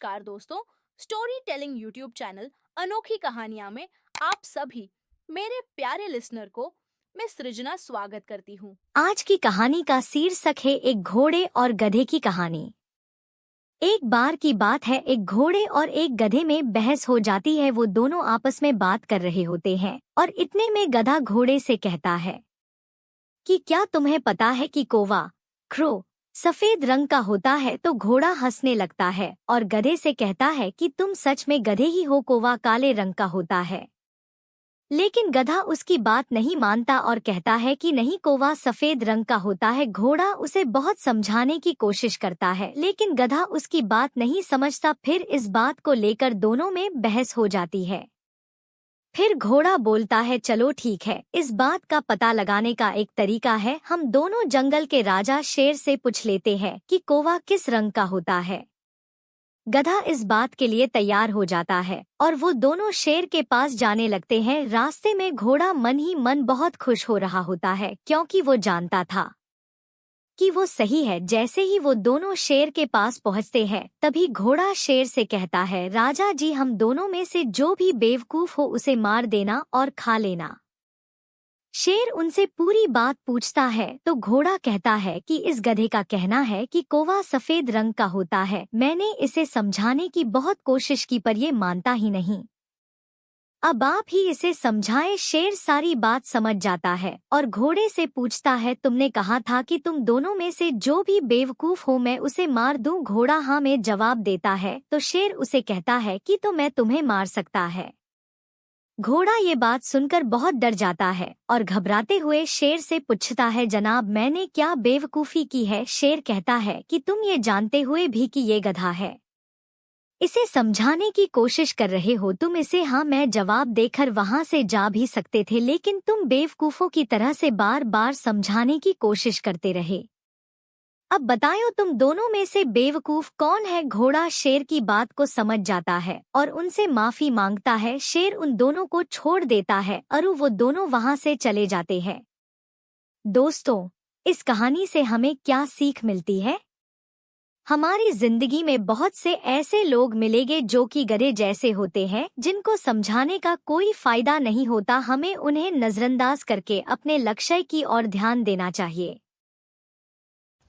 नमस्कार दोस्तों, story telling YouTube channel अनोखी कहानियां में आप सभी मेरे प्यारे लिसनर को मैं सृजना स्वागत करती हूँ। आज की कहानी का शीर्षक है एक घोड़े और गधे की कहानी। एक बार की बात है, एक घोड़े और एक गधे में बहस हो जाती है। वो दोनों आपस में बात कर रहे होते हैं और इतने में गधा घोड़े से कहता है कि क्या तुम्हें पता है कि कौवा क्रो सफेद रंग का होता है। तो घोड़ा हंसने लगता है और गधे से कहता है कि तुम सच में गधे ही हो, कौवा काले रंग का होता है। लेकिन गधा उसकी बात नहीं मानता और कहता है कि नहीं, कौवा सफेद रंग का होता है। घोड़ा उसे बहुत समझाने की कोशिश करता है लेकिन गधा उसकी बात नहीं समझता। फिर इस बात को लेकर दोनों में बहस हो जाती है। फिर घोड़ा बोलता है, चलो ठीक है, इस बात का पता लगाने का एक तरीका है। हम दोनों जंगल के राजा शेर से पूछ लेते हैं कि कौवा किस रंग का होता है। गधा इस बात के लिए तैयार हो जाता है और वो दोनों शेर के पास जाने लगते हैं। रास्ते में घोड़ा मन ही मन बहुत खुश हो रहा होता है क्योंकि वो जानता था कि वो सही है। जैसे ही वो दोनों शेर के पास पहुंचते हैं तभी घोड़ा शेर से कहता है, राजा जी, हम दोनों में से जो भी बेवकूफ हो उसे मार देना और खा लेना। शेर उनसे पूरी बात पूछता है तो घोड़ा कहता है कि इस गधे का कहना है कि कौवा सफेद रंग का होता है। मैंने इसे समझाने की बहुत कोशिश की पर ये मानता ही नहीं। अब आप ही इसे समझाएं। शेर सारी बात समझ जाता है और घोड़े से पूछता है, तुमने कहा था कि तुम दोनों में से जो भी बेवकूफ हो मैं उसे मार दूं। घोड़ा हाँ में जवाब देता है तो शेर उसे कहता है कि तो मैं तुम्हें मार सकता है। घोड़ा ये बात सुनकर बहुत डर जाता है और घबराते हुए शेर से पूछता है, जनाब, मैंने क्या बेवकूफ़ी की है। शेर कहता है कि तुम ये जानते हुए भी कि ये गधा है, इसे समझाने की कोशिश कर रहे हो। तुम इसे हाँ मैं जवाब देकर वहां से जा भी सकते थे लेकिन तुम बेवकूफ़ों की तरह से बार बार समझाने की कोशिश करते रहे। अब बताओ तुम दोनों में से बेवकूफ कौन है। घोड़ा शेर की बात को समझ जाता है और उनसे माफी मांगता है। शेर उन दोनों को छोड़ देता है और वो दोनों वहां से चले जाते हैं। दोस्तों, इस कहानी से हमें क्या सीख मिलती है? हमारी जिंदगी में बहुत से ऐसे लोग मिलेंगे जो कि गधे जैसे होते हैं, जिनको समझाने का कोई फायदा नहीं होता। हमें उन्हें नजरअंदाज करके अपने लक्ष्य की ओर ध्यान देना चाहिए।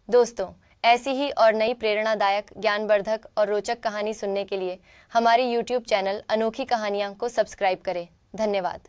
दोस्तों, ऐसी ही और नई प्रेरणादायक, ज्ञानवर्धक और रोचक कहानी सुनने के लिए हमारे YouTube चैनल अनोखी कहानियाँ को सब्सक्राइब करें। धन्यवाद।